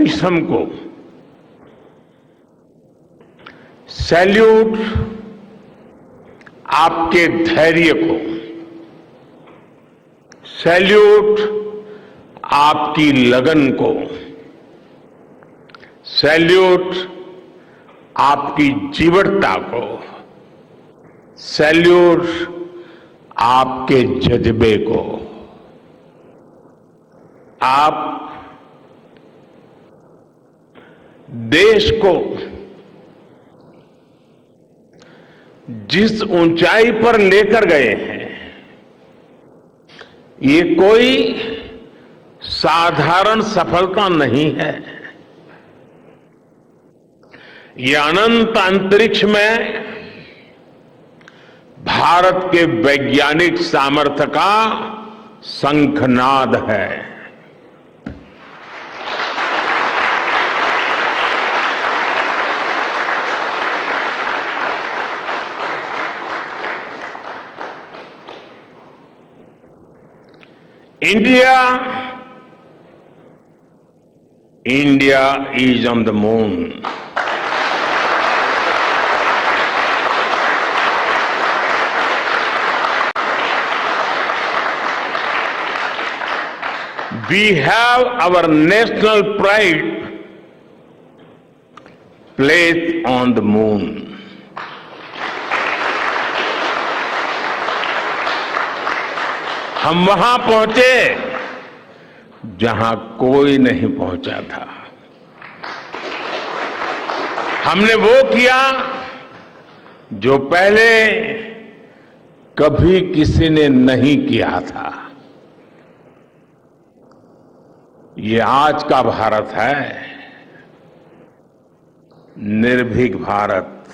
परिश्रम को, सैल्यूट आपके धैर्य को, सैल्यूट आपकी लगन को, सैल्यूट आपकी जीवटता को, सैल्यूट आपके जज्बे को। आप देश को जिस ऊंचाई पर लेकर गए हैं, ये कोई साधारण सफलता नहीं है। ये अनंत अंतरिक्ष में भारत के वैज्ञानिक सामर्थ्य का शंखनाद है। India is on the moon. We have our national pride placed on the moon. हम वहां पहुंचे जहां कोई नहीं पहुंचा था। हमने वो किया जो पहले कभी किसी ने नहीं किया था। ये आज का भारत है, निर्भीक भारत,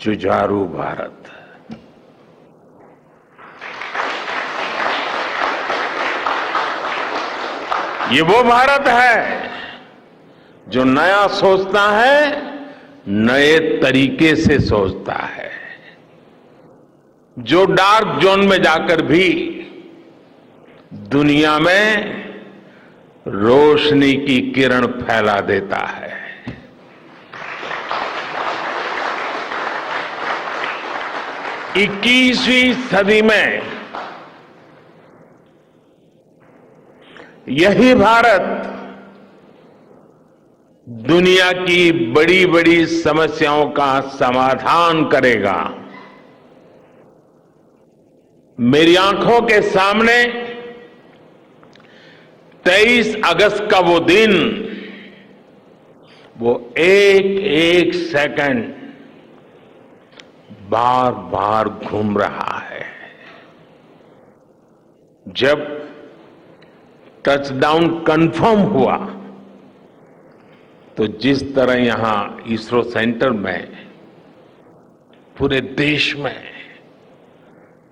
जुझारू भारत। ये वो भारत है जो नया सोचता है, नए तरीके से सोचता है, जो डार्क जोन में जाकर भी दुनिया में रोशनी की किरण फैला देता है। इक्कीसवीं सदी में यही भारत दुनिया की बड़ी बड़ी समस्याओं का समाधान करेगा। मेरी आंखों के सामने 23 अगस्त का वो दिन, वो एक एक सेकंड बार बार घूम रहा है। जब टचडाउन कंफर्म हुआ तो जिस तरह यहां इसरो सेंटर में पूरे देश में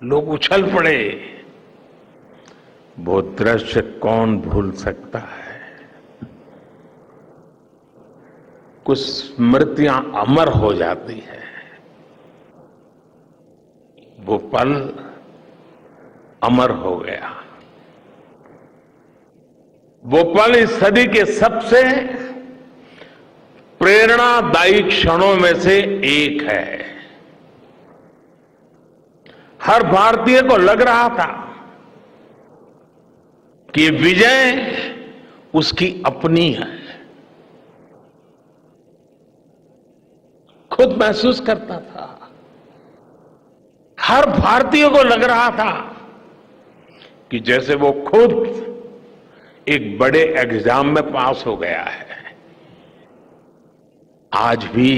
लोग उछल पड़े, वो दृश्य कौन भूल सकता है। कुछ स्मृतियां अमर हो जाती है। वो पल अमर हो गया। वो पल इस सदी के सबसे प्रेरणादायी क्षणों में से एक है। हर भारतीय को लग रहा था कि विजय उसकी अपनी है। खुद महसूस करता था। हर भारतीय को लग रहा था कि जैसे वो खुद एक बड़े एग्जाम में पास हो गया है। आज भी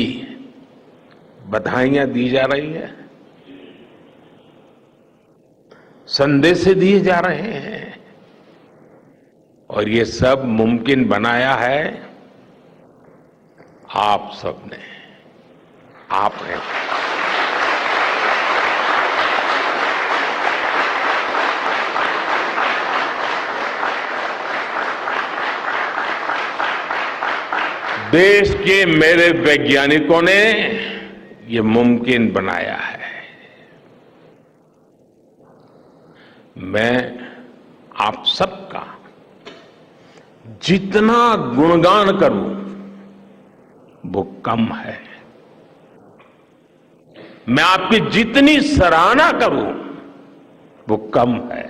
बधाइयां दी जा रही है, संदेश दिए जा रहे हैं, और ये सब मुमकिन बनाया है आप सबने, आपने। देश के मेरे वैज्ञानिकों ने ये मुमकिन बनाया है। मैं आप सबका जितना गुणगान करूं वो कम है, मैं आपकी जितनी सराहना करूं वो कम है।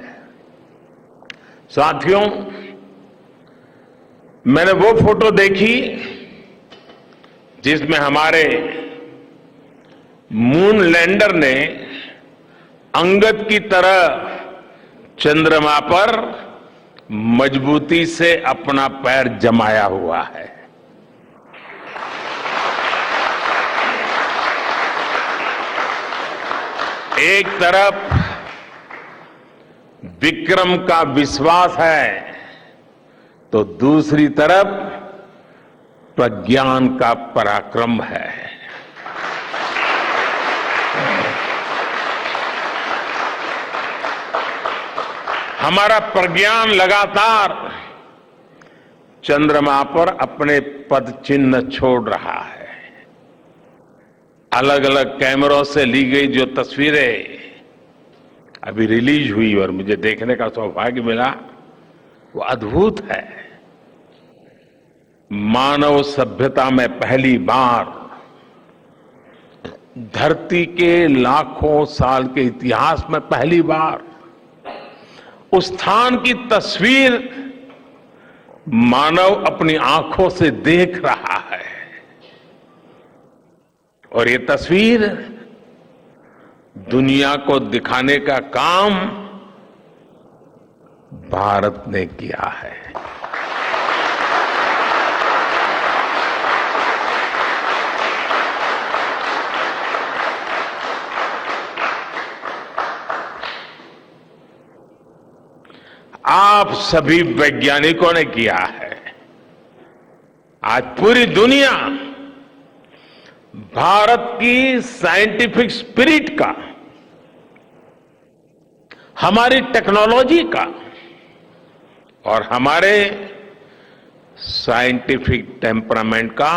साथियों, मैंने वो फोटो देखी जिसमें हमारे मून लैंडर ने अंगद की तरह चंद्रमा पर मजबूती से अपना पैर जमाया हुआ है। एक तरफ विक्रम का विश्वास है तो दूसरी तरफ प्रज्ञान का पराक्रम है। हमारा प्रज्ञान लगातार चंद्रमा पर अपने पद चिन्ह छोड़ रहा है। अलग अलग कैमरों से ली गई जो तस्वीरें अभी रिलीज हुई और मुझे देखने का सौभाग्य मिला, वो अद्भुत है। मानव सभ्यता में पहली बार धरती के लाखों साल के इतिहास में पहली बार उस स्थान की तस्वीर मानव अपनी आंखों से देख रहा है। और ये तस्वीर दुनिया को दिखाने का काम भारत ने किया है। आप सभी वैज्ञानिकों ने किया है। आज पूरी दुनिया भारत की साइंटिफिक स्पिरिट का, हमारी टेक्नोलॉजी का और हमारे साइंटिफिक टेम्परामेंट का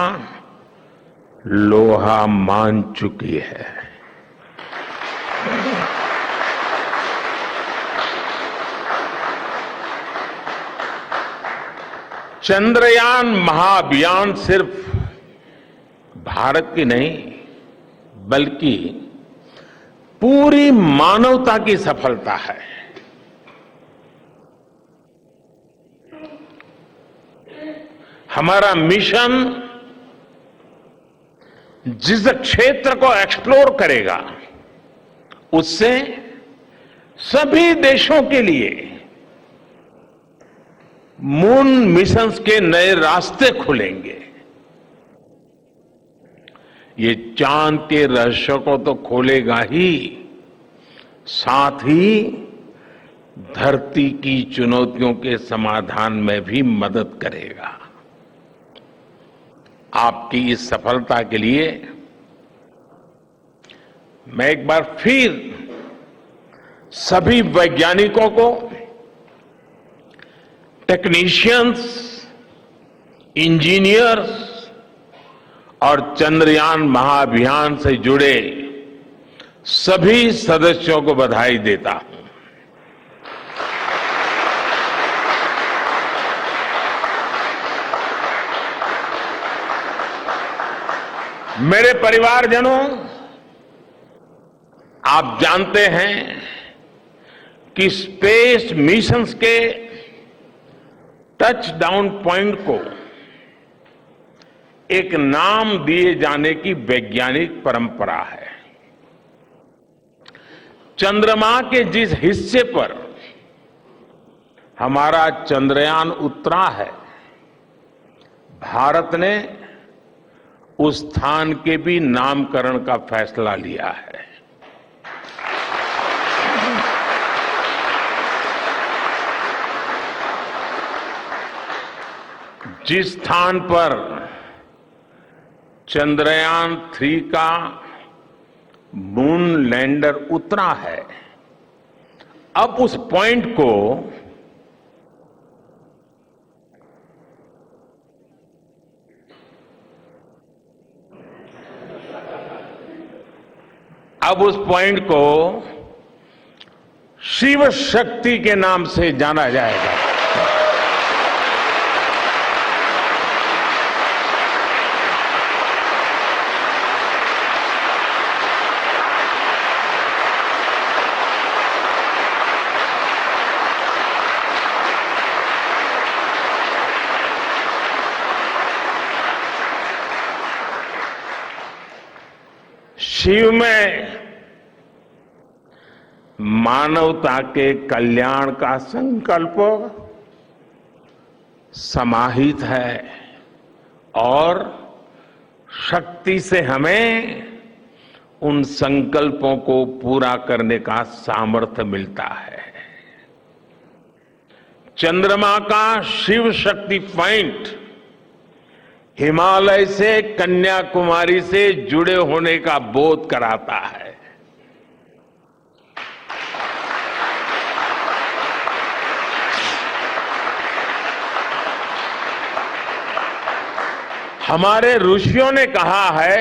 लोहा मान चुकी है। चंद्रयान महाअभियान सिर्फ भारत की नहीं बल्कि पूरी मानवता की सफलता है। हमारा मिशन जिस क्षेत्र को एक्सप्लोर करेगा उससे सभी देशों के लिए मून मिशंस के नए रास्ते खुलेंगे। ये चांद के रहस्य को तो खोलेगा ही, साथ ही धरती की चुनौतियों के समाधान में भी मदद करेगा। आपकी इस सफलता के लिए मैं एक बार फिर सभी वैज्ञानिकों को, टेक्नीशियंस, इंजीनियर्स और चंद्रयान महाअभियान से जुड़े सभी सदस्यों को बधाई देता हूं। मेरे परिवारजनों, आप जानते हैं कि स्पेस मिशंस के टच डाउन पॉइंट को एक नाम दिए जाने की वैज्ञानिक परंपरा है। चंद्रमा के जिस हिस्से पर हमारा चंद्रयान उतरा है, भारत ने उस स्थान के भी नामकरण का फैसला लिया है। जिस स्थान पर चंद्रयान 3 का मून लैंडर उतरा है, अब उस पॉइंट को शिव शक्ति के नाम से जाना जाएगा। शिव में मानवता के कल्याण का संकल्प समाहित है और शक्ति से हमें उन संकल्पों को पूरा करने का सामर्थ्य मिलता है। चंद्रमा का शिव शक्ति पॉइंट हिमालय से कन्याकुमारी से जुड़े होने का बोध कराता है। हमारे ऋषियों ने कहा है,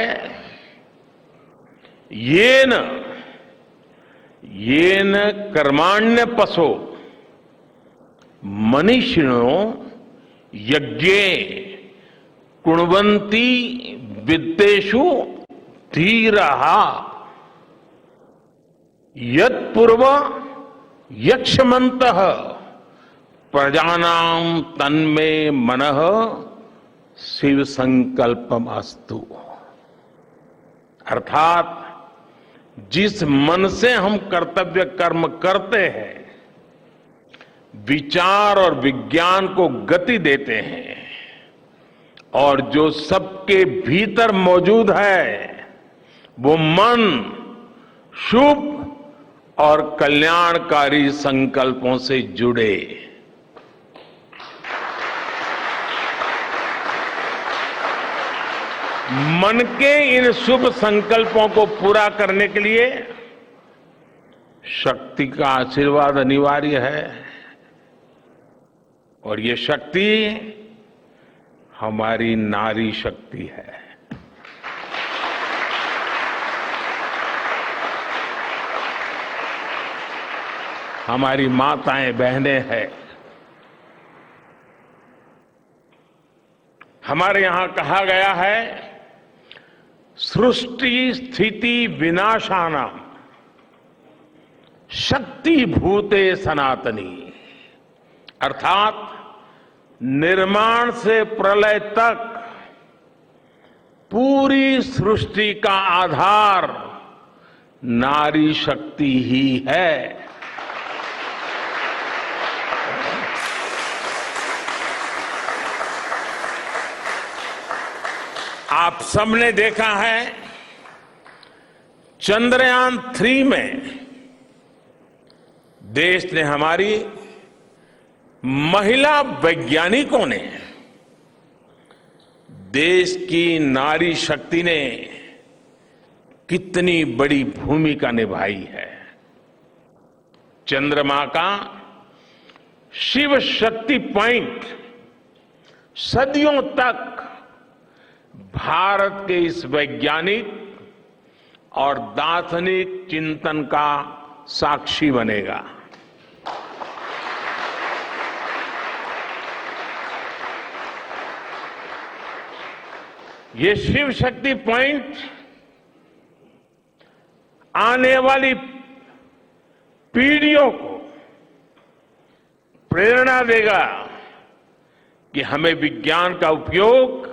येन कर्माण्य पशो मनीषिणो यज्ञे कुण्वन्ति विद्येषु धीरः यत्पूर्व यक्षमन्तः प्रजानां तन्मे मनः शिव संकल्पम अस्तु। अर्थात जिस मन से हम कर्तव्य कर्म करते हैं, विचार और विज्ञान को गति देते हैं और जो सबके भीतर मौजूद है, वो मन शुभ और कल्याणकारी संकल्पों से जुड़े। मन के इन शुभ संकल्पों को पूरा करने के लिए शक्ति का आशीर्वाद अनिवार्य है और ये शक्ति हमारी नारी शक्ति है। हमारी माताएं बहनें हैं। हमारे यहां कहा गया है, सृष्टि स्थिति विनाशानां शक्ति भूते सनातनी। अर्थात निर्माण से प्रलय तक पूरी सृष्टि का आधार नारी शक्ति ही है। आप सबने देखा है, चंद्रयान 3 में देश ने, हमारी महिला वैज्ञानिकों ने, देश की नारी शक्ति ने कितनी बड़ी भूमिका निभाई है। चंद्रमा का शिव शक्ति पॉइंट सदियों तक भारत के इस वैज्ञानिक और दार्शनिक चिंतन का साक्षी बनेगा। ये शिव शक्ति पॉइंट आने वाली पीढ़ियों को प्रेरणा देगा कि हमें विज्ञान का उपयोग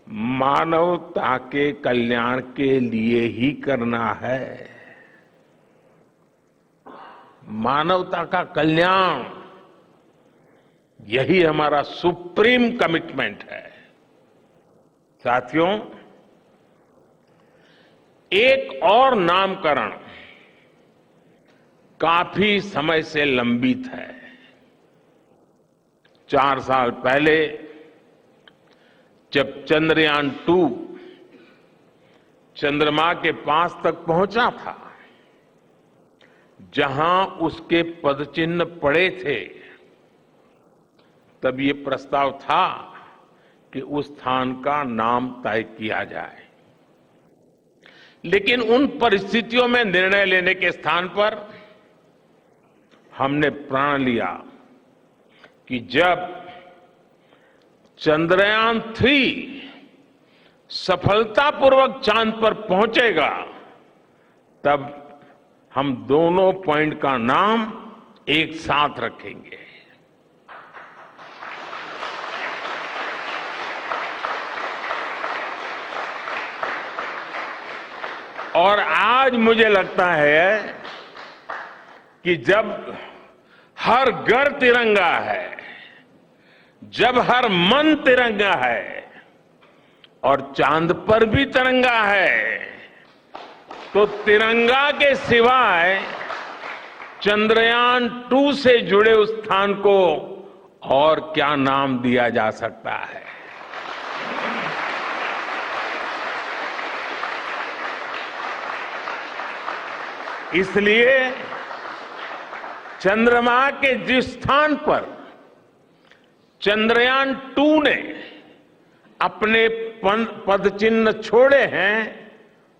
मानवता के कल्याण के लिए ही करना है। मानवता का कल्याण, यही हमारा सुप्रीम कमिटमेंट है। साथियों, एक और नामकरण काफी समय से लंबित है। 4 साल पहले जब चंद्रयान 2 चंद्रमा के पास तक पहुंचा था, जहां उसके पदचिन्ह पड़े थे, तब ये प्रस्ताव था कि उस स्थान का नाम तय किया जाए। लेकिन उन परिस्थितियों में निर्णय लेने के स्थान पर हमने प्रण लिया कि जब चंद्रयान 3 सफलतापूर्वक चांद पर पहुंचेगा, तब हम दोनों पॉइंट का नाम एक साथ रखेंगे। और आज मुझे लगता है कि जब हर घर तिरंगा है, जब हर मन तिरंगा है और चांद पर भी तिरंगा है, तो तिरंगा के सिवाय चंद्रयान 2 से जुड़े उस स्थान को और क्या नाम दिया जा सकता है। इसलिए चंद्रमा के जिस स्थान पर चंद्रयान 2 ने अपने पदचिन्ह छोड़े हैं,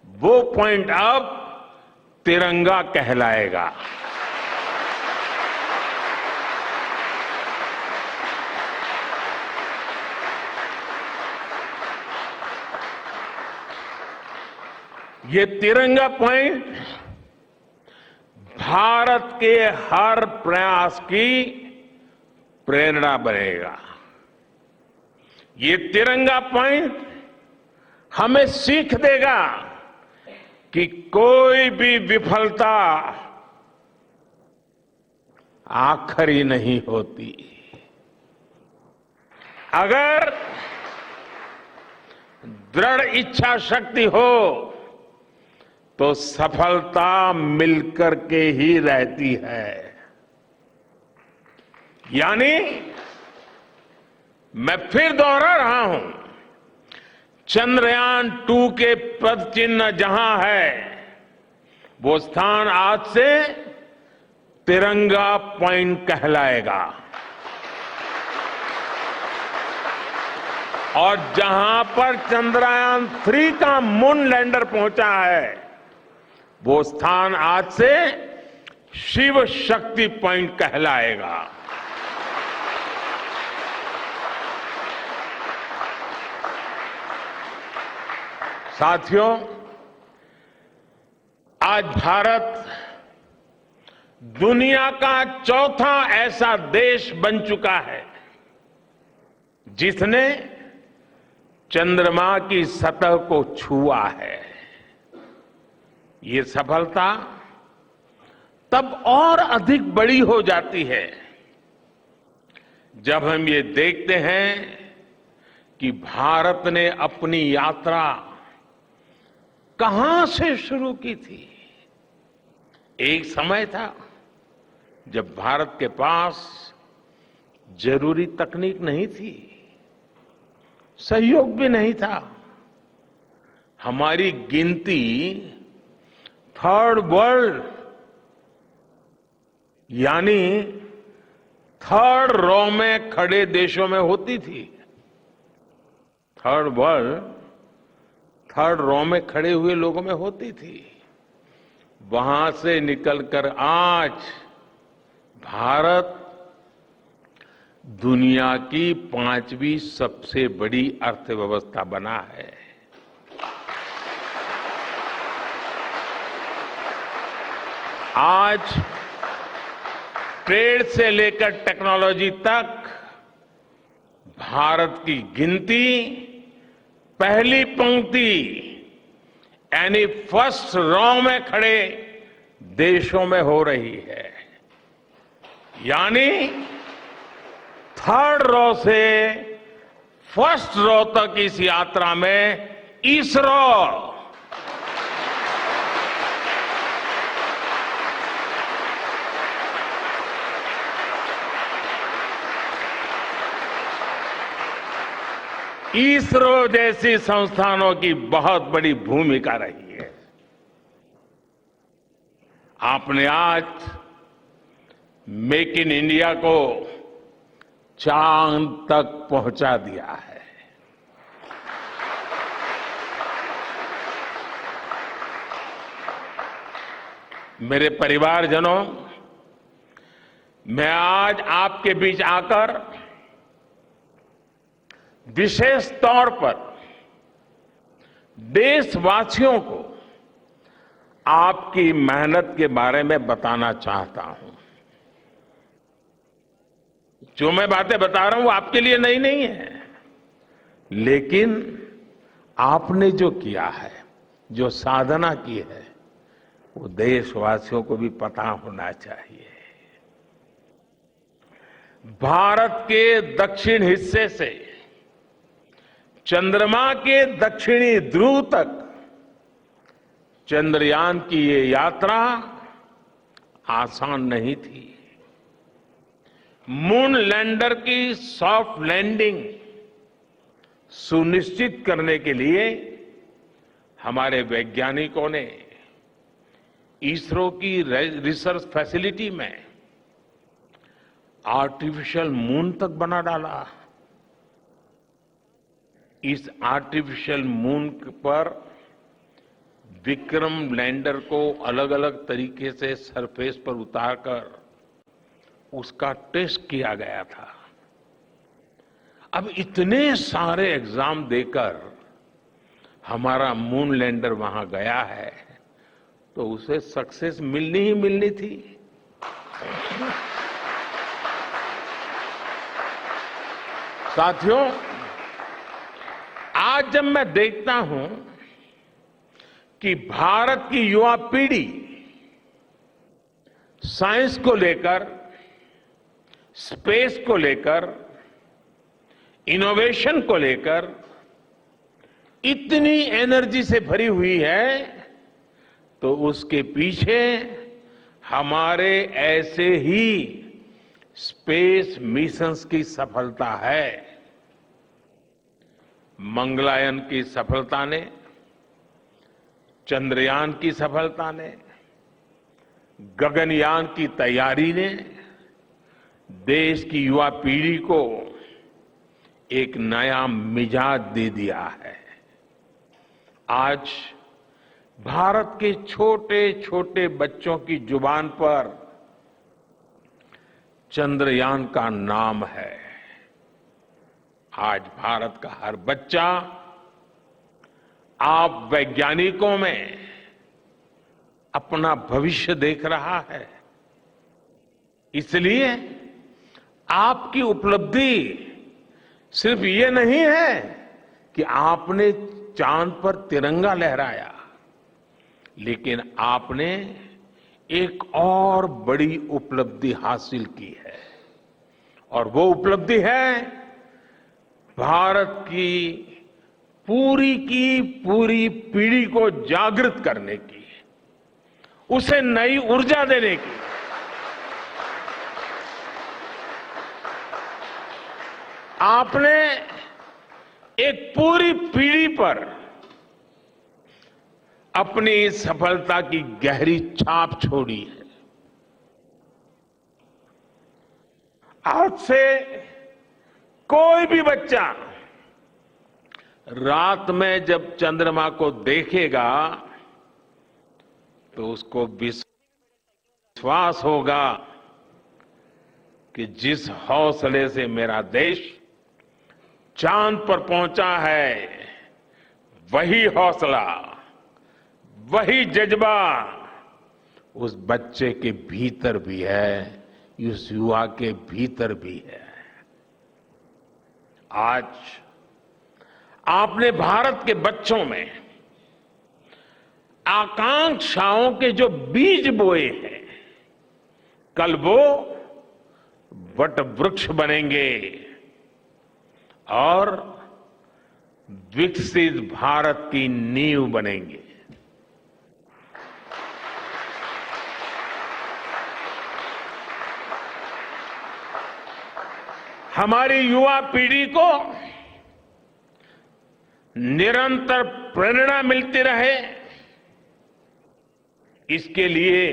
वो पॉइंट अब तिरंगा कहलाएगा। ये तिरंगा पॉइंट भारत के हर प्रयास की प्रेरणा बनेगा। ये तिरंगा पॉइंट हमें सीख देगा कि कोई भी विफलता आखिरी नहीं होती। अगर दृढ़ इच्छा शक्ति हो तो सफलता मिलकर के ही रहती है। यानी मैं फिर दोहरा रहा हूं, चंद्रयान 2 के पद चिन्ह जहां है, वो स्थान आज से तिरंगा पॉइंट कहलाएगा। और जहां पर चंद्रयान 3 का मून लैंडर पहुंचा है, वो स्थान आज से शिव शक्ति पॉइंट कहलाएगा। साथियों, आज भारत दुनिया का चौथा ऐसा देश बन चुका है जिसने चंद्रमा की सतह को छुआ है। ये सफलता तब और अधिक बड़ी हो जाती है जब हम ये देखते हैं कि भारत ने अपनी यात्रा कहां से शुरू की थी। एक समय था जब भारत के पास जरूरी तकनीक नहीं थी, सहयोग भी नहीं था। हमारी गिनती थर्ड वर्ल्ड यानी थर्ड रो में खड़े देशों में होती थी। थर्ड वर्ल्ड थर्ड रो में खड़े हुए लोगों में होती थी। वहां से निकलकर आज भारत दुनिया की 5वीं सबसे बड़ी अर्थव्यवस्था बना है। आज ट्रेड से लेकर टेक्नोलॉजी तक भारत की गिनती पहली पंक्ति यानी फर्स्ट रो में खड़े देशों में हो रही है। यानी थर्ड रो से फर्स्ट रो तक इस यात्रा में इसरो इसरो जैसी संस्थानों की बहुत बड़ी भूमिका रही है। आपने आज मेक इन इंडिया को चांद तक पहुंचा दिया है। मेरे परिवारजनों, मैं आज आपके बीच आकर विशेष तौर पर देशवासियों को आपकी मेहनत के बारे में बताना चाहता हूं। जो मैं बातें बता रहा हूं वो आपके लिए नई नहीं है, लेकिन आपने जो किया है जो साधना की है वो देशवासियों को भी पता होना चाहिए। भारत के दक्षिण हिस्से से चंद्रमा के दक्षिणी ध्रुव तक चंद्रयान की ये यात्रा आसान नहीं थी। मून लैंडर की सॉफ्ट लैंडिंग सुनिश्चित करने के लिए हमारे वैज्ञानिकों ने इसरो की रिसर्च फैसिलिटी में आर्टिफिशियल मून तक बना डाला। इस आर्टिफिशियल मून पर विक्रम लैंडर को अलग अलग तरीके से सरफेस पर उतारकर उसका टेस्ट किया गया था। अब इतने सारे एग्जाम देकर हमारा मून लैंडर वहां गया है तो उसे सक्सेस मिलनी ही मिलनी थी। साथियों, आज जब मैं देखता हूं कि भारत की युवा पीढ़ी साइंस को लेकर, स्पेस को लेकर, इनोवेशन को लेकर इतनी एनर्जी से भरी हुई है तो उसके पीछे हमारे ऐसे ही स्पेस मिशंस की सफलता है। मंगलयान की सफलता ने, चंद्रयान की सफलता ने, गगनयान की तैयारी ने देश की युवा पीढ़ी को एक नया मिजाज दे दिया है। आज भारत के छोटे छोटे बच्चों की जुबान पर चंद्रयान का नाम है। आज भारत का हर बच्चा आप वैज्ञानिकों में अपना भविष्य देख रहा है। इसलिए आपकी उपलब्धि सिर्फ ये नहीं है कि आपने चांद पर तिरंगा लहराया, लेकिन आपने एक और बड़ी उपलब्धि हासिल की है और वो उपलब्धि है भारत की पूरी पीढ़ी को जागृत करने की, उसे नई ऊर्जा देने की। आपने एक पूरी पीढ़ी पर अपनी सफलता की गहरी छाप छोड़ी है। आज से कोई भी बच्चा रात में जब चंद्रमा को देखेगा तो उसको विश्वास होगा कि जिस हौसले से मेरा देश चांद पर पहुंचा है, वही हौसला, वही जज्बा उस बच्चे के भीतर भी है, उस युवा के भीतर भी है। आज आपने भारत के बच्चों में आकांक्षाओं के जो बीज बोए हैं, कल वो वट वृक्ष बनेंगे और विकसित भारत की नींव बनेंगे। हमारी युवा पीढ़ी को निरंतर प्रेरणा मिलती रहे, इसके लिए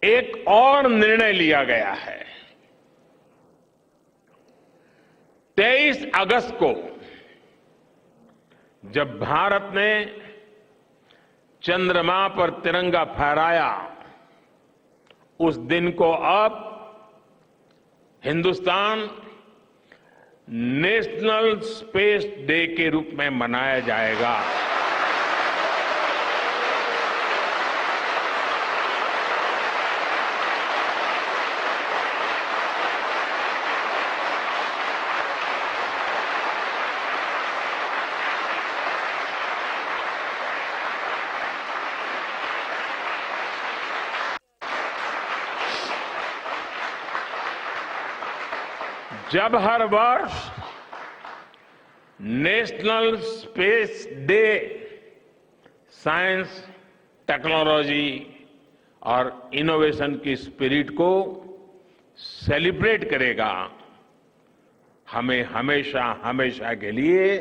एक और निर्णय लिया गया है। 23 अगस्त को जब भारत ने चंद्रमा पर तिरंगा फहराया, उस दिन को अब हिंदुस्तान नेशनल स्पेस डे के रूप में मनाया जाएगा। जब हर वर्ष national space day science, technology और इनोवेशन की स्पिरिट को सेलिब्रेट करेगा, हमें हमेशा हमेशा के लिए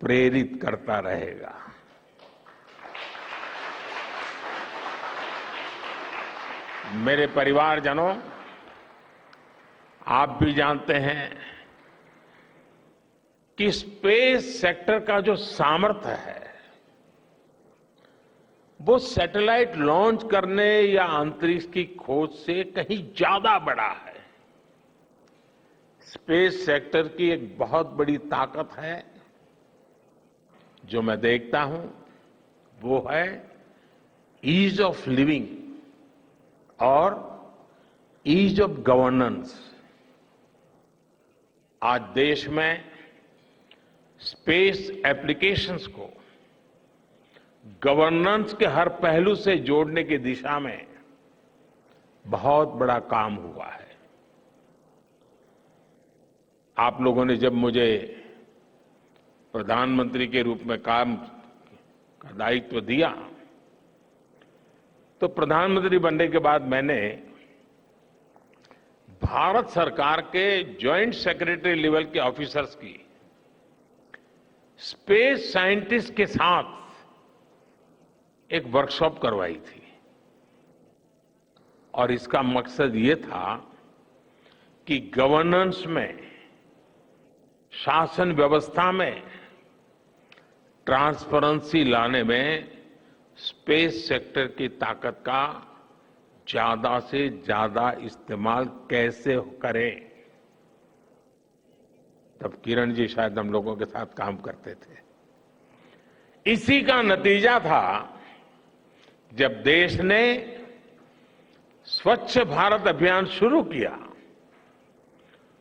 प्रेरित करता रहेगा। मेरे परिवारजनों, आप भी जानते हैं कि स्पेस सेक्टर का जो सामर्थ्य है वो सैटेलाइट लॉन्च करने या अंतरिक्ष की खोज से कहीं ज्यादा बड़ा है। स्पेस सेक्टर की एक बहुत बड़ी ताकत है जो मैं देखता हूं, वो है ईज ऑफ लिविंग और ईज ऑफ गवर्नेंस। आज देश में स्पेस एप्लीकेशंस को गवर्नेंस के हर पहलू से जोड़ने की दिशा में बहुत बड़ा काम हुआ है। आप लोगों ने जब मुझे प्रधानमंत्री के रूप में काम का दायित्व दिया, तो प्रधानमंत्री बनने के बाद मैंने भारत सरकार के जॉइंट सेक्रेटरी लेवल के ऑफिसर्स की स्पेस साइंटिस्ट के साथ एक वर्कशॉप करवाई थी और इसका मकसद ये था कि गवर्नेंस में, शासन व्यवस्था में ट्रांसपेरेंसी लाने में स्पेस सेक्टर की ताकत का ज्यादा से ज्यादा इस्तेमाल कैसे करें। तब किरण जी शायद हम लोगों के साथ काम करते थे। इसी का नतीजा था जब देश ने स्वच्छ भारत अभियान शुरू किया,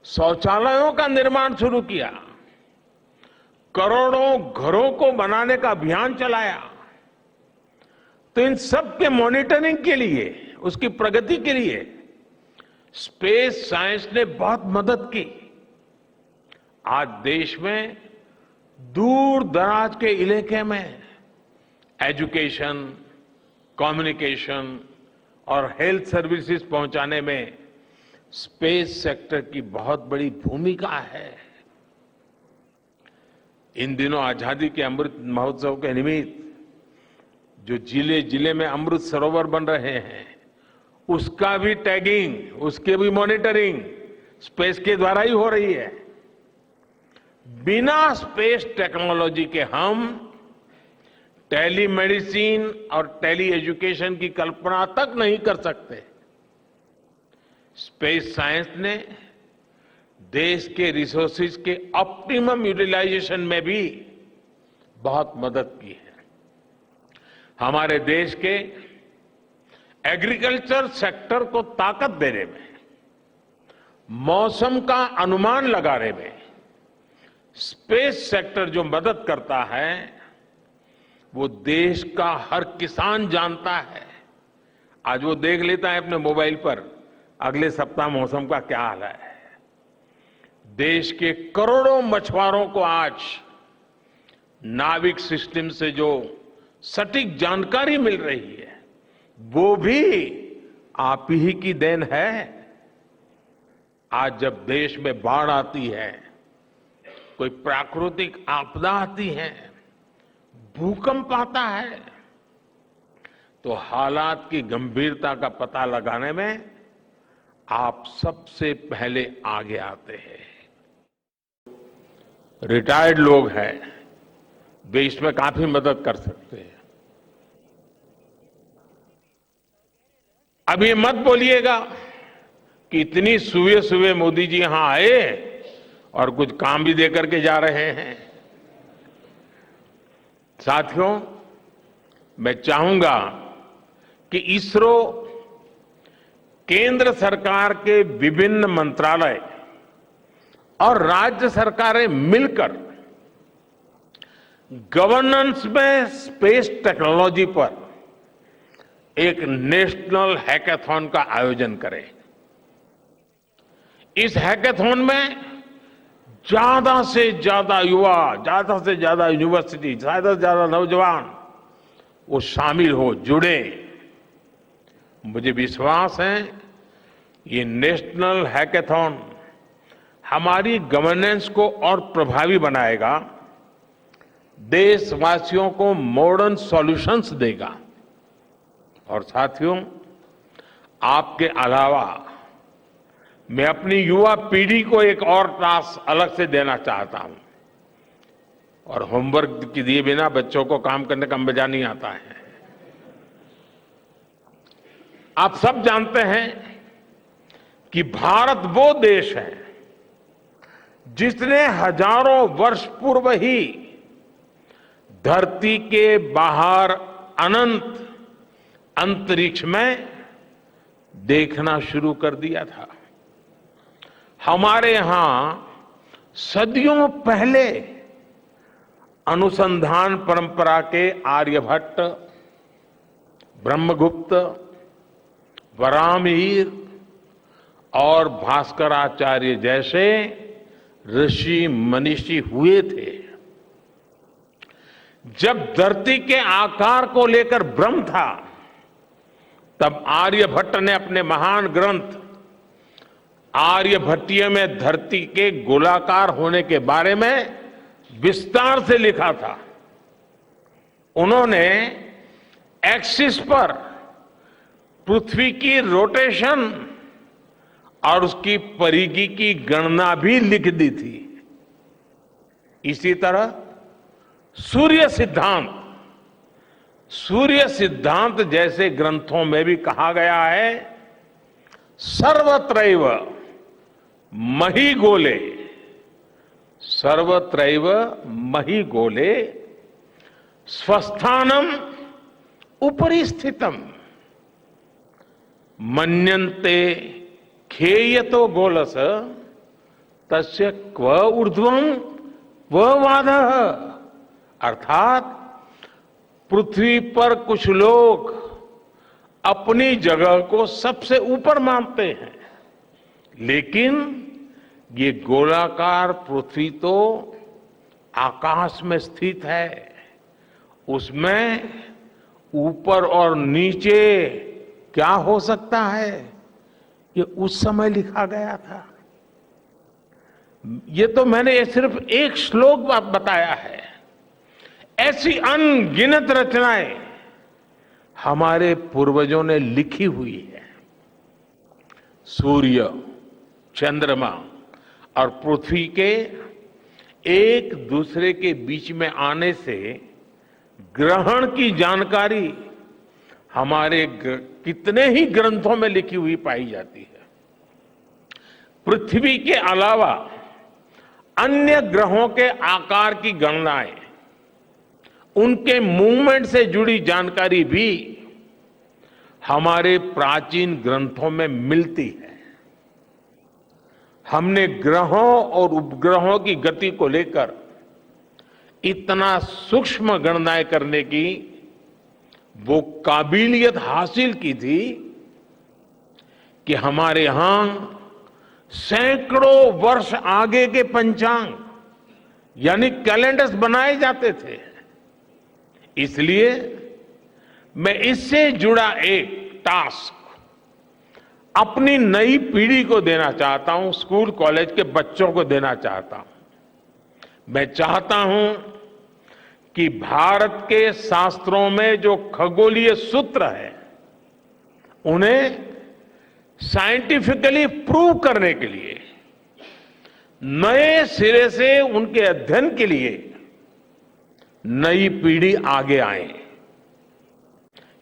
शौचालयों का निर्माण शुरू किया, करोड़ों घरों को बनाने का अभियान चलाया, तो इन सब के मॉनिटरिंग के लिए, उसकी प्रगति के लिए स्पेस साइंस ने बहुत मदद की। आज देश में दूर दराज के इलाके में एजुकेशन, कम्युनिकेशन और हेल्थ सर्विसेज पहुंचाने में स्पेस सेक्टर की बहुत बड़ी भूमिका है। इन दिनों आजादी के अमृत महोत्सव के निमित्त जो जिले जिले में अमृत सरोवर बन रहे हैं, उसका भी टैगिंग, उसके भी मॉनिटरिंग स्पेस के द्वारा ही हो रही है। बिना स्पेस टेक्नोलॉजी के हम टेलीमेडिसिन और टेली एजुकेशन की कल्पना तक नहीं कर सकते। स्पेस साइंस ने देश के रिसोर्सेज के ऑप्टिमम यूटिलाइजेशन में भी बहुत मदद की है। हमारे देश के एग्रीकल्चर सेक्टर को ताकत देने में, मौसम का अनुमान लगाने में स्पेस सेक्टर जो मदद करता है वो देश का हर किसान जानता है। आज वो देख लेता है अपने मोबाइल पर अगले सप्ताह मौसम का क्या हाल है। देश के करोड़ों मछुआरों को आज नाविक सिस्टम से जो सटीक जानकारी मिल रही है वो भी आप ही की देन है। आज जब देश में बाढ़ आती है, कोई प्राकृतिक आपदा आती है, भूकंप आता है, तो हालात की गंभीरता का पता लगाने में आप सबसे पहले आगे आते हैं। रिटायर्ड लोग हैं, वे इसमें काफी मदद कर सकते हैं। अब ये मत बोलिएगा कि इतनी सुबह सुबह मोदी जी यहां आए और कुछ काम भी दे करके जा रहे हैं। साथियों, मैं चाहूंगा कि इसरो केंद्र सरकार के विभिन्न मंत्रालय और राज्य सरकारें मिलकर गवर्नेंस में स्पेस टेक्नोलॉजी पर एक नेशनल हैकाथॉन का आयोजन करें। इस हैकेथॉन में ज्यादा से ज्यादा युवा, ज्यादा से ज्यादा यूनिवर्सिटी, ज्यादा से ज्यादा नौजवान वो शामिल हो, जुड़े। मुझे विश्वास है ये नेशनल हैकेथॉन हमारी गवर्नेंस को और प्रभावी बनाएगा, देशवासियों को मॉडर्न सॉल्यूशंस देगा। और साथियों, आपके अलावा मैं अपनी युवा पीढ़ी को एक और टास्क अलग से देना चाहता हूं। और होमवर्क के दिए बिना बच्चों को काम करने का मजा नहीं आता है। आप सब जानते हैं कि भारत वो देश है जिसने हजारों वर्ष पूर्व ही धरती के बाहर अनंत अंतरिक्ष में देखना शुरू कर दिया था। हमारे यहां सदियों पहले अनुसंधान परंपरा के आर्यभट्ट, ब्रह्मगुप्त, वराहमिहिर और भास्कराचार्य जैसे ऋषि मनीषी हुए थे। जब धरती के आकार को लेकर भ्रम था, तब आर्यभट्ट ने अपने महान ग्रंथ आर्यभट्टीय में धरती के गोलाकार होने के बारे में विस्तार से लिखा था। उन्होंने एक्सिस पर पृथ्वी की रोटेशन और उसकी परिधि की गणना भी लिख दी थी। इसी तरह सूर्य सिद्धांत जैसे ग्रंथों में भी कहा गया है, सर्वत्रैव महिगोले, सर्वत्रैव महिगोले स्वस्थानम उपरि स्थितम मन्यन्ते खेयतो गोलस तस्य क्व ऊर्ध्वं क्व वादः। अर्थात पृथ्वी पर कुछ लोग अपनी जगह को सबसे ऊपर मानते हैं, लेकिन ये गोलाकार पृथ्वी तो आकाश में स्थित है, उसमें ऊपर और नीचे क्या हो सकता है, ये उस समय लिखा गया था। ये तो मैंने सिर्फ एक श्लोक बताया है। ऐसी अनगिनत रचनाएं हमारे पूर्वजों ने लिखी हुई है। सूर्य, चंद्रमा और पृथ्वी के एक दूसरे के बीच में आने से ग्रहण की जानकारी हमारे कितने ही ग्रंथों में लिखी हुई पाई जाती है। पृथ्वी के अलावा अन्य ग्रहों के आकार की गणनाएं, उनके मूवमेंट से जुड़ी जानकारी भी हमारे प्राचीन ग्रंथों में मिलती है। हमने ग्रहों और उपग्रहों की गति को लेकर इतना सूक्ष्म गणनाएं करने की वो काबिलियत हासिल की थी कि हमारे यहां सैकड़ों वर्ष आगे के पंचांग यानी कैलेंडर्स बनाए जाते थे। इसलिए मैं इससे जुड़ा एक टास्क अपनी नई पीढ़ी को देना चाहता हूं, स्कूल कॉलेज के बच्चों को देना चाहता हूं। मैं चाहता हूं कि भारत के शास्त्रों में जो खगोलीय सूत्र है, उन्हें साइंटिफिकली प्रूव करने के लिए नए सिरे से उनके अध्ययन के लिए नई पीढ़ी आगे आए।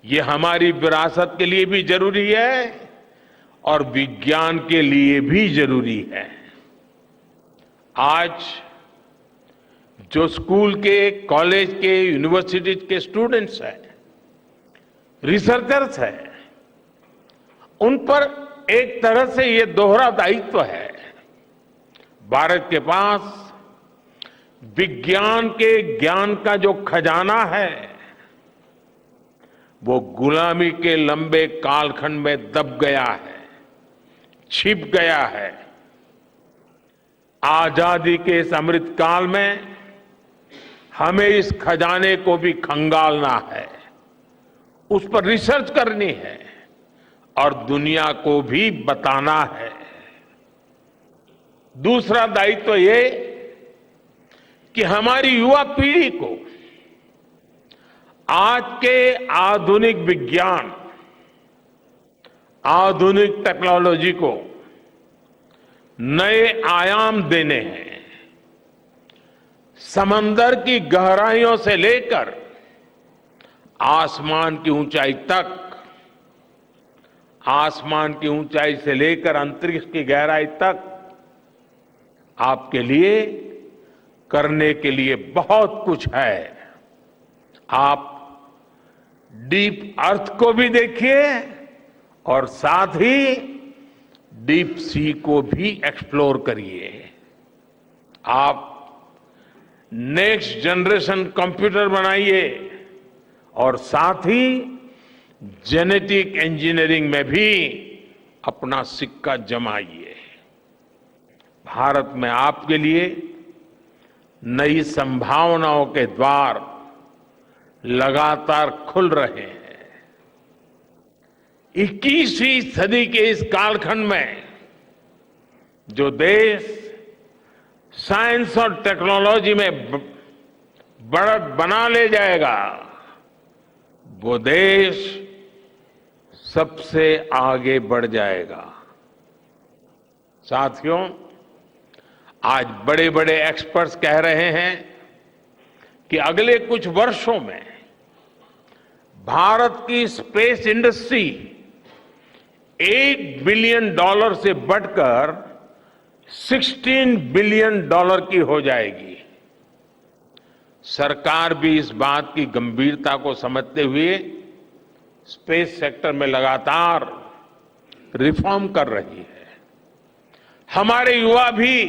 ये हमारी विरासत के लिए भी जरूरी है और विज्ञान के लिए भी जरूरी है। आज जो स्कूल के, कॉलेज के, यूनिवर्सिटी के स्टूडेंट्स हैं, रिसर्चर्स हैं, उन पर एक तरह से ये दोहरा दायित्व है। भारत के पास विज्ञान के ज्ञान का जो खजाना है, वो गुलामी के लंबे कालखंड में दब गया है, छिप गया है। आजादी के इस अमृत काल में हमें इस खजाने को भी खंगालना है, उस पर रिसर्च करनी है और दुनिया को भी बताना है। दूसरा दायित्व ये कि हमारी युवा पीढ़ी को आज के आधुनिक विज्ञान, आधुनिक टेक्नोलॉजी को नए आयाम देने हैं। समंदर की गहराइयों से लेकर आसमान की ऊंचाई तक, आसमान की ऊंचाई से लेकर अंतरिक्ष की गहराई तक आपके लिए करने के लिए बहुत कुछ है। आप डीप अर्थ को भी देखिए और साथ ही डीप सी को भी एक्सप्लोर करिए। आप नेक्स्ट जनरेशन कंप्यूटर बनाइए और साथ ही जेनेटिक इंजीनियरिंग में भी अपना सिक्का जमाइए। भारत में आपके लिए नई संभावनाओं के द्वार लगातार खुल रहे हैं। 21वीं सदी के इस कालखंड में जो देश साइंस और टेक्नोलॉजी में बढ़त बना ले जाएगा, वो देश सबसे आगे बढ़ जाएगा। साथियों, आज बड़े बड़े एक्सपर्ट्स कह रहे हैं कि अगले कुछ वर्षों में भारत की स्पेस इंडस्ट्री $8 बिलियन से बढ़कर $16 बिलियन की हो जाएगी। सरकार भी इस बात की गंभीरता को समझते हुए स्पेस सेक्टर में लगातार रिफॉर्म कर रही है। हमारे युवा भी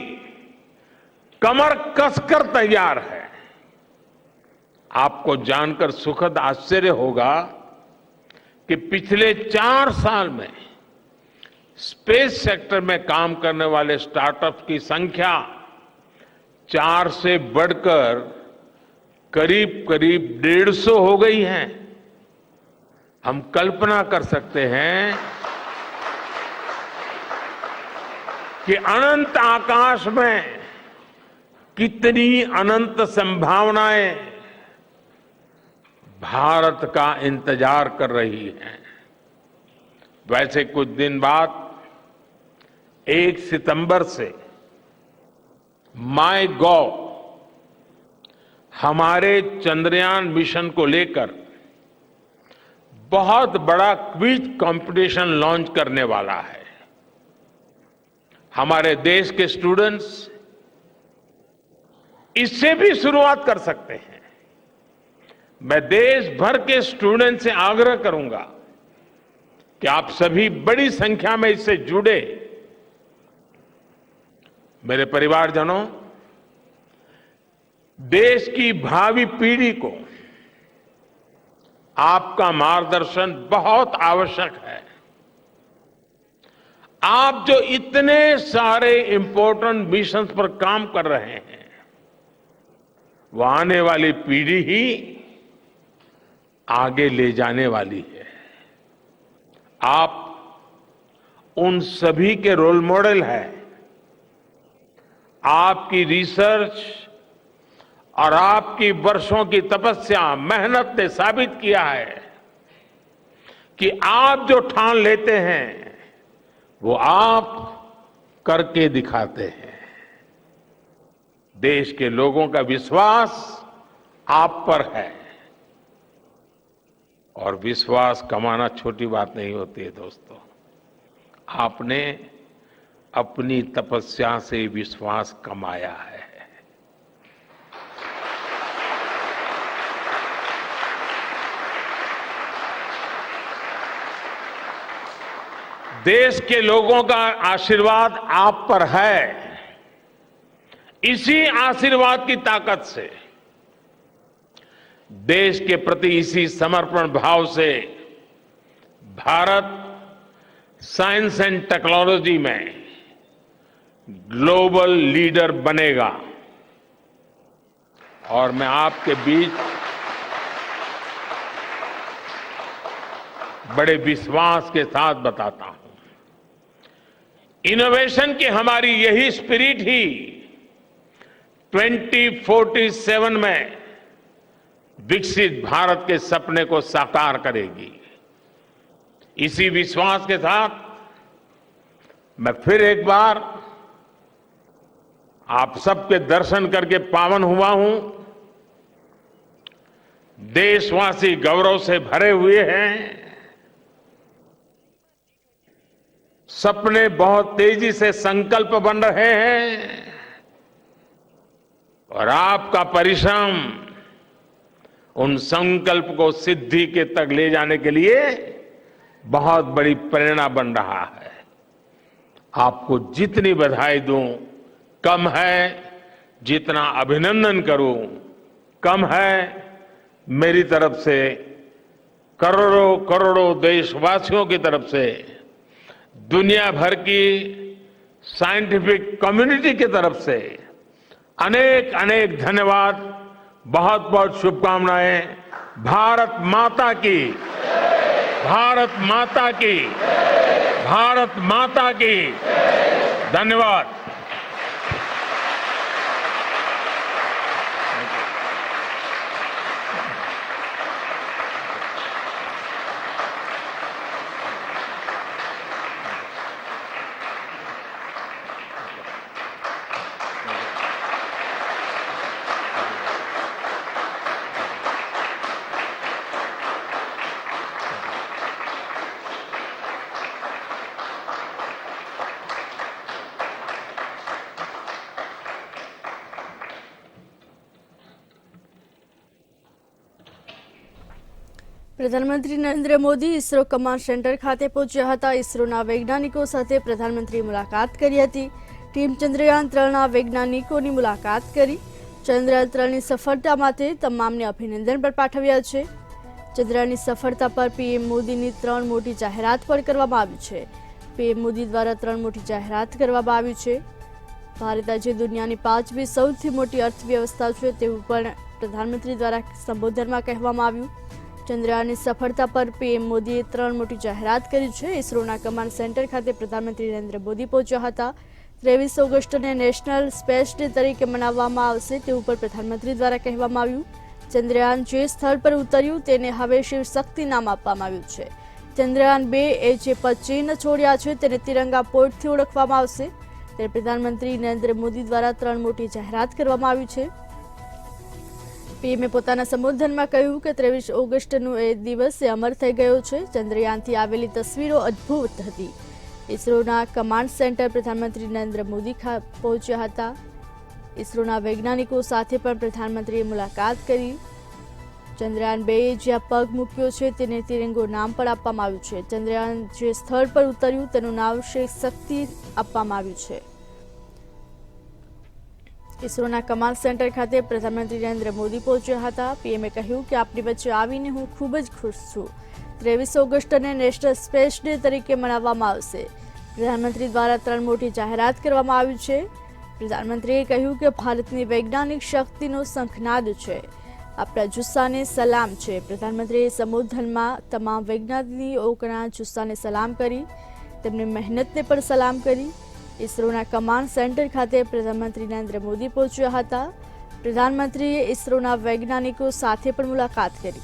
कमर कसकर तैयार है। आपको जानकर सुखद आश्चर्य होगा कि पिछले 4 साल में स्पेस सेक्टर में काम करने वाले स्टार्टअप्स की संख्या 4 से बढ़कर करीब करीब 150 हो गई है। हम कल्पना कर सकते हैं कि अनंत आकाश में कितनी अनंत संभावनाएं भारत का इंतजार कर रही हैं। वैसे कुछ दिन बाद 1 सितंबर से माईगॉव हमारे चंद्रयान मिशन को लेकर बहुत बड़ा क्विज कंपटीशन लॉन्च करने वाला है। हमारे देश के स्टूडेंट्स इससे भी शुरुआत कर सकते हैं। मैं देश भर के स्टूडेंट से आग्रह करूंगा कि आप सभी बड़ी संख्या में इससे जुड़े। मेरे परिवारजनों, देश की भावी पीढ़ी को आपका मार्गदर्शन बहुत आवश्यक है। आप जो इतने सारे इंपॉर्टेंट मिशंस पर काम कर रहे हैं, वो आने वाली पीढ़ी ही आगे ले जाने वाली है। आप उन सभी के रोल मॉडल हैं। आपकी रिसर्च और आपकी वर्षों की तपस्या, मेहनत ने साबित किया है कि आप जो ठान लेते हैं वो आप करके दिखाते हैं। देश के लोगों का विश्वास आप पर है और विश्वास कमाना छोटी बात नहीं होती है दोस्तों। आपने अपनी तपस्या से विश्वास कमाया है। देश के लोगों का आशीर्वाद आप पर है। इसी आशीर्वाद की ताकत से, देश के प्रति इसी समर्पण भाव से भारत साइंस एंड टेक्नोलॉजी में ग्लोबल लीडर बनेगा। और मैं आपके बीच बड़े विश्वास के साथ बताता हूं, इनोवेशन की हमारी यही स्पिरिट ही 2047 में विकसित भारत के सपने को साकार करेगी। इसी विश्वास के साथ मैं फिर एक बार आप सबके दर्शन करके पावन हुआ हूं। देशवासी गौरव से भरे हुए हैं। सपने बहुत तेजी से संकल्प बन रहे हैं और आपका परिश्रम उन संकल्प को सिद्धि के तक ले जाने के लिए बहुत बड़ी प्रेरणा बन रहा है। आपको जितनी बधाई दूं कम है, जितना अभिनंदन करूं कम है। मेरी तरफ से करोड़ों करोड़ों देशवासियों की तरफ से दुनिया भर की साइंटिफिक कम्युनिटी की तरफ से अनेक अनेक धन्यवाद, बहुत बहुत शुभकामनाएं। भारत माता की, भारत माता की, भारत माता की। धन्यवाद। પ્રધાનમંત્રી નરેન્દ્ર મોદી ઇસરો કમાન્ડ સેન્ટર ખાતે પહોંચ્યા હતા। ઇસરોના વૈજ્ઞાનિકો સાથે પ્રધાનમંત્રીએ મુલાકાત કરી હતી। ટીમ ચંદ્રયાન 3ના વૈજ્ઞાનિકોની મુલાકાત કરી। ચંદ્રયાન 3ની સફળતા માટે તમામને અભિનંદન પણ પાઠવ્યા છે। ચંદ્રયાનની સફળતા પર પીએમ મોદીની 3 મોટી જાહેરાત પણ કરવામાં આવી છે। પીએમ મોદી દ્વારા 3 મોટી જાહેરાત કરવામાં આવી છે। ભારત આજે દુનિયાની 5મી સૌથી મોટી અર્થવ્યવસ્થા છે તેવું પણ પ્રધાનમંત્રી દ્વારા સંબોધનમાં કહેવામાં આવ્યું। ચંદ્રયાનની સફળતા પર પીએમ મોદીએ 3 મોટી જાહેરાત કરી છે। ઇસરોના કમાન્ડ સેન્ટર ખાતે પ્રધાનમંત્રી નરેન્દ્ર મોદી પહોંચ્યા હતા। 23 ઓગસ્ટને નેશનલ સ્પેસ ડે તરીકે મનાવવામાં આવશે તેવું પણ પ્રધાનમંત્રી દ્વારા કહેવામાં આવ્યું। ચંદ્રયાન જે સ્થળ પર ઉતર્યું તેને હવે શિવ શક્તિ નામ આપવામાં આવ્યું છે। ચંદ્રયાન 2 એ જે ચિહ્ન છોડ્યા છે તેને તિરંગા પોઈન્ટથી ઓળખવામાં આવશે। ત્યારે પ્રધાનમંત્રી નરેન્દ્ર મોદી દ્વારા 3 મોટી જાહેરાત કરવામાં આવી છે। પીએમએ પોતાના સંબોધનમાં કહ્યું કે 23 ઓગસ્ટનો એ દિવસ અમર થઈ ગયો છે। ચંદ્રયાનથી આવેલી તસવીરો અદ્ભુત હતી। ઇસરોના કમાન્ડ સેન્ટર પ્રધાનમંત્રી નરેન્દ્ર મોદી પહોંચ્યા હતા। ઇસરોના વૈજ્ઞાનિકો સાથે પણ પ્રધાનમંત્રીએ મુલાકાત કરી। ચંદ્રયાન 2એ જ્યાં પગ મૂક્યો છે તેને તિરંગો નામ પણ આપવામાં આવ્યું છે। ચંદ્રયાન જે સ્થળ પર ઉતર્યું તેનું નામ શિવ શક્તિ આપવામાં આવ્યું છે। ઇસરોના કમાન્ડ સેન્ટર ખાતે પ્રધાનમંત્રી નરેન્દ્ર મોદી પહોંચ્યા હતા। પીએમએ કહ્યું કે આપની વચ્ચે આવીને હું ખૂબ જ ખુશ છું। 23 ઓગસ્ટને નેશનલ સ્પેસ ડે તરીકે મનાવવામાં આવશે। પ્રધાનમંત્રી દ્વારા 3 મોટી જાહેરાત કરવામાં આવી છે। પ્રધાનમંત્રીએ કહ્યું કે ભારતની વૈજ્ઞાનિક શક્તિનો શંખનાદ છે। આપણા જુસ્સાને સલામ છે। પ્રધાનમંત્રીએ સંબોધનમાં તમામ વૈજ્ઞાનિકોના જુસ્સાને સલામ કરી, તેમની મહેનતને પણ સલામ કરી। ઇસરોના કમાન્ડ સેન્ટર ખાતે પ્રધાનમંત્રી નરેન્દ્ર મોદી પહોંચ્યા હતા। પ્રધાનમંત્રીએ ઇસરોના વૈજ્ઞાનિકો સાથે પણ મુલાકાત કરી।